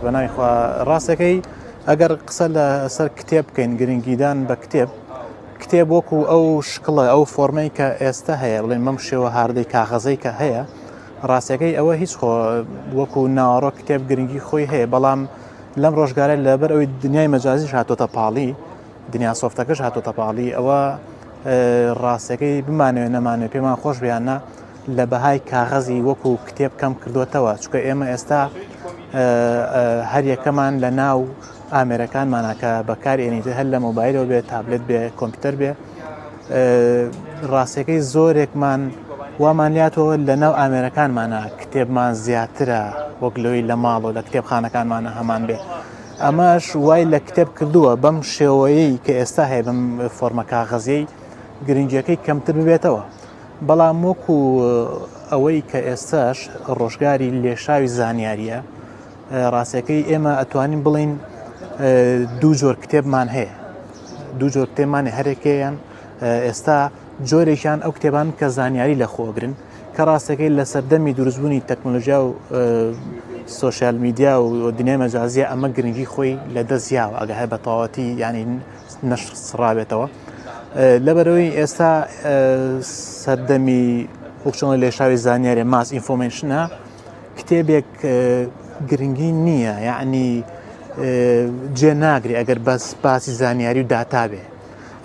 بەنایخوا ڕاستەکەی ئەگەر قسە لە سەر کتێب بکەین گرنگیدان بە کتێب وەکو ئەو شکڵە ئەو فۆرمەی کە ئێستا هەیە بڵێن مەم شێوە هاردەی کاغەزەی کە هەیە ڕاستەکەی ئەوە هیچ خۆ وەکو ناوەڕۆ کتێب گرنگی خۆی هەیە بەڵام لەم ڕۆژگارە لەبەر ئەوەی دنیای مەجازیش هاتۆتە پاڵی دنیا سۆفتەکەش هاتۆتە پاڵی ئەوە ڕاستەکەی بمانوێ نەمانوێ پێمان خۆش بیانە لە بەهای کاغەزی وەکو کتێب کەم کردوتەوە چکە ئێمە ئێستا هەر یەکەمان لە ناو ئامێرەکانمانەکە بەکارێنیتە هەر لە مۆبایلەوە بێت تابلێت بێ کۆمپیوتەر بێ ڕاستەکەی زۆرێکمان وامانیاتەوە لە ناو ئامێرەکانمانە کتێبمان زیاترە وەک لەوەی لە ماڵەوە لە کتێبخانەکانمانە هەمان بێ ئەمەش وای لە کتێب کردووە بەم شێوەیەی کە ئێستا هەیە بەم فۆرمە کاغەزیەی گرنگیەکەی کەمتر ببێتەوە بەڵام وەکو ئەوەی کە ئێستاش ڕۆژگاری لێشاوی زانیاریە ڕاستەکەی ئێمە ئەتوانین بڵین دوو جۆر کتێبمان هەیە دوو جۆر کتێبمانێ هەرێکیان ئێستا جۆرێکیان ئەو کتێبان کە زانیاری لە خۆگرن کە ڕاستەکەی لە سەردەمی دروستبوونی تەکنۆلۆژیا و سۆشیال میدیا و دنیای مەجازیە ئەمە گرنگی خۆی لە دەستیاوە ئەگە هەیە بە تەواوەتی ینی نەشڕابێتەوە لەبەرەوەی ئێستا سەردەمی وەکچۆن لێشاوی زانیاری ماس ئینفۆرمێشنە کتێبێک گرنگی نییە یعنی جێ ناگری ئەگەر بەس باسی زانیاری و داتا بێ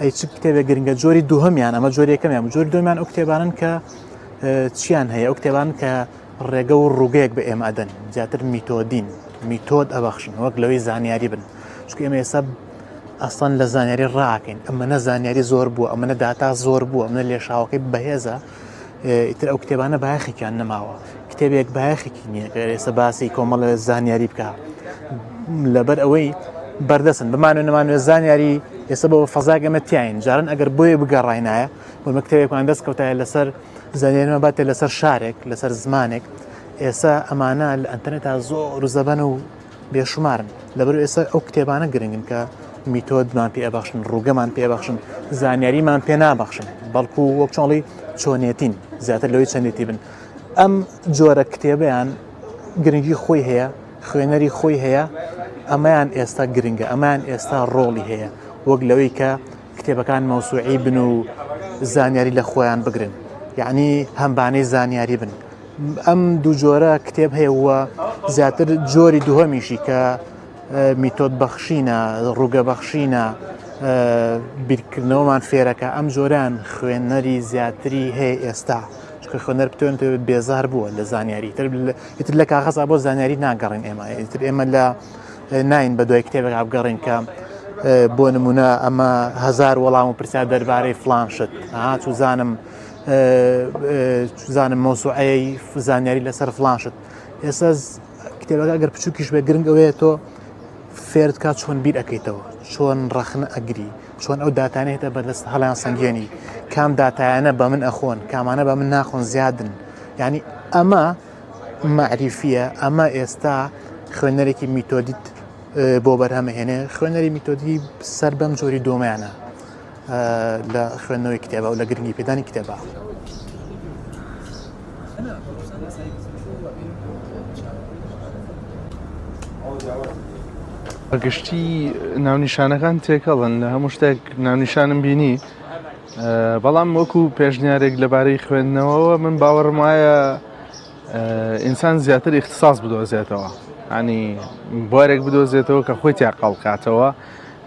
ئەی چ کتێبێک گرنگە جۆری دووهەمیان ئەمە جۆرێکەمیان جۆری دومیان ئەو کتێبانن کە چیان هەیە ئەو کتێبان کە ڕێگە و ڕووگەیەک بە ئێمە ئەدەن زیاتر میتۆدین میتۆد ئەبەخشن وەک لەوەی زانیاری بن چکە ئێمە ئێستا ئەسڵەن لە زانیاری ڕاکەین ئەمەنە زانیاری زۆر بووە ئەمەنە داتا زۆر بووە ئەمە لێشاوەکەی بەهێزە ئیتر ئەو کتێبانە بایەخێکیان نەماوە کتێبێک بایەخێکی نییە کە ئێستا باسی کۆمەڵە زانیاری بکە لەبەر ئەوەی بەردەسن بمانوێ نەمانوێت زانیاری ئێستا بۆ فەزاک ئەمە تیاین جارن ئەگەر بۆیە بگەڕاینایە بۆمە کتێبێکمان دەست کەوتایە لەسەر زانیاریمە باتێ لەسەر شارێک لەسەر زمانێک ئێستا ئەمانە لە ئەنتەرنێتە زۆر و زەبەن و بێشمارن لەبەر ئێستا ئەو کتێبانە گرنگن کە میتۆدمان پێ ئەبەخشن ڕووگەمان پێ بەخشن زانیاریمان پێ نابەخشن بەڵکو وەک چۆڵی چۆنیەتین زیاتر لەوەی چەندێتی بن ئەم جۆرە کتێبیان گرنگی خۆی هەیە خوێنەری خۆی هەیە ئەمەیان ئێستا گرنگە ئەمان ئێستا ڕۆڵی هەیە وەک لەوەی کە کتێبەکان مەوسوعی بن و زانیاری لە خۆیان بگرن یعنی هەمبانەی زانیاری بن ئەم دوو جۆرە کتێب هەیە وە زیاتر جۆری دووهەمیشی کە میتۆد بەخشینە ڕووگە بەخشینە بیرکردنەوەمان فێرەکە ئەم جۆران خوێنەری زیاتری هەیە ئێستا چکە خوێنەر بتوێن بێزار بووە لە زانیاری تر لە کاغەزا بۆ زانیاری ناگەڕین ئێمە لە ناین بە دوای کتێبێک ئابگەڕین کە بۆ نمونە ئەمە هەزار وەڵام و پرسیار دەربارەی فڵان شت چوزانم مۆسوعەیە زانیاری لەسەر فڵان شت ئێستا کتێبەکە ئەگەر بچووکیش بێ گرنگ ئەوەیە تۆ فێرت کات چۆن بیر ئەەکەیتەوە چۆن ڕەخنە ئەگری چۆن ئەو داتانێتە بەدەست هەڵیان سنگێنی کام داتایانە بە من ئەخۆن کامانە بە من ناخۆن زیادن یعنی ئەمە معریفیە ئەمە ئێستا خوێنەرێکی میتۆدیت بۆ بەرهەمەهێنێ خوێنەری میتۆدی سەر بەم جۆری دۆمەیانە لە خوێندنەوەی کتێبە و لە گرنگی پێدانی کتێبە بەگشتی ناونیشانەکان تێکەڵن لە هەموو شتێک ناونیشانم بینی بەڵام وەکو پێشنیارێک لەبارەی خوێندنەوەەوە من باوەڕم وایە ئینسان زیاتر اختصاص بدۆزێتەوە ینی بوارێک بدۆزێتەوە کە خۆی تیا قەڵقاتەوە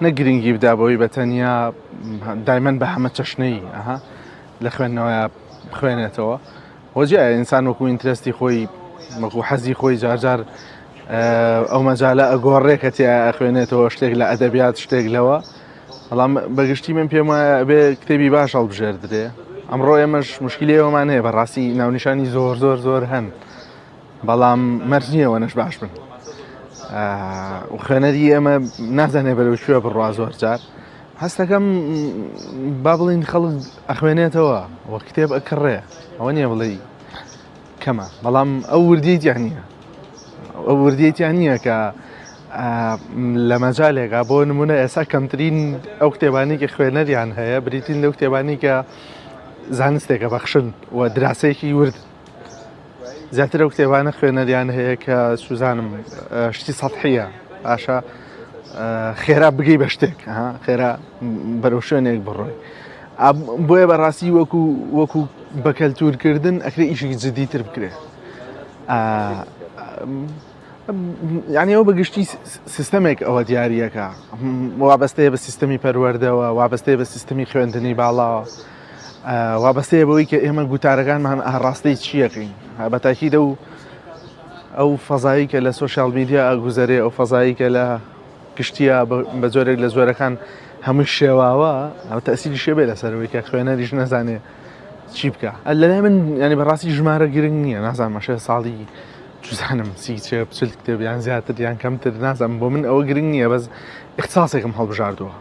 نەگرنگی بدابەوەی بەتەنیا دایمەن بە هەمە چەشنەی لە خوێندنەوەیە بخوێنێتەوە وەجێ ئینسان وەکو ئینترستی خۆی وەکو حەزی خۆی جارجار ئەو مەجالە ئەگۆڕێکە تیا خوێنێتەوە شتێک لە ئەدەبیات شتێک لەوە بەڵام بەگشتی من پێم وایە بێ کتێبی باش هەڵبژێردرێ ئەمڕۆ ئێمەش مشکلی ئێوەمان هەیە بەڕاستی ناونیشانی زۆر زۆر زۆر هەن بەڵام مەرج نییەوە نەش باش بن و خوێنەری ئێمە نازانێ بەرەو کوێ بڕوا زۆر جار هەستەکەم با بڵین خەڵک ئەخوێنێتەوە وە کتێب ئەکڕێ ئەوە نییە بڵێ کەمە بەڵام ئەو وردیتیان نییە ئەو وردیتیان نییە کە لە مەجالێکا بۆ نمونە ئێستا کەمترین ئەو کتێبانی کە خوێنەریان هەیە بریتین لەو کتێبانی کە زانستێکە بەخشن و دراسەیەکی ورد زیاتر ئەو کتێبانە خوێنەریان هەیە کە سوزانم شتی سەڵحیە ئاشا خێرا بگەی بە شتێک خێرا بەرەو شوێنێک بڕۆی بۆیە بەڕاستی وەکو بەکەلتورکردن ئەکرێ ئیشێکی جدیتر بکرێ یعنی ئەو بەگشتی سیستەمێک ئەوە دیارریەکە وابەستەیە بە سیستەمی پەروەردەوە وابەستەیە بە سیستەمی خوێندنی باڵاوە وابەستەیە بەوەی کە ئێمە گوتارەکانمان ڕاستەی چیەکەین بە تاکید ئەو فەزایی کە لە سۆشیال میدیا ئەگوزارێ ئەو فەزایی کە لە گشتیە بە جۆرێک لە جۆرەکان هەموو شێواوە ئەو تەسیری شێبێ لەسەرەوەی کە خوێنەریش نەزانێ چی بکە لەلای من ینی بەڕاستی ژمارە گرنگ نییە نازانم مەشە ساڵی جوزانم سی بچل کتێبیان زیاتر یان کەمتر نازانم بۆ من ئەوە گرنگ نییە بەس اختصاسێکم هەڵبژاردووە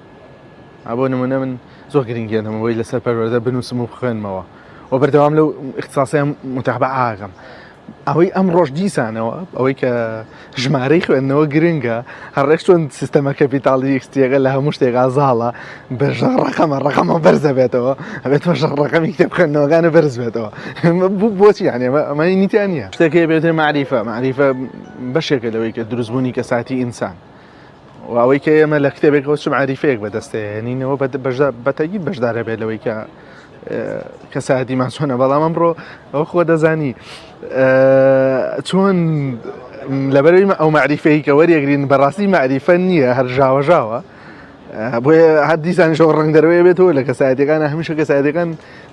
بۆ نمونە من زۆر گرنگێنمەوەی لەسەر پەروەردە بنووسم و بخوێنمەوە و بەردەوام لەو اختصاسیان متابعە ئاکەم ئەوەی ئەم ڕۆژ دیسانەوە ئەوەی کە ژمارەی خوێندنەوە گرنگە هەڕێک چۆن سیستەمە کەپیتاڵی ئیکسیەکە لە هەموو شتێکا زاڵە بەژە ڕقەمە بەرزە بێتەوە ئەبێتەوە ژە ڕقەمی کتێب خوێندنەوەکانە بەرز بێتەوە بۆچی یانێ ئەمەی نیتیان نییە شتێکی بێتێ معریفە بەشێکە لەوەی کە دروستبوونی کەساتی ئینسان و ئەوەی کە ئێمە لە کتێبێکەوە چ معریفەیەک بەدەستێنینەوە بەتەگید بەشدارە بێت لەوەی کە کەساتیمان چۆنە بەڵام ئەمڕۆ ئەو خۆ دەزانی چۆن لەبەرەوەی ئەو معریفەیە کە وەریەگرین بەڕاستی معریفە نییە هەر ژاوەژاوە بۆیە هەر دیسانیشەوە ڕنگ دەروەیە بێتەوە لە کەسایەتەکان هەمیشە کەسایەتەکان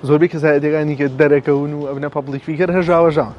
زۆربەی کەسایەتەکانی کە دەرەکەون و ئەبنە پەبلیک فیگەر هەر ژاوەژاوە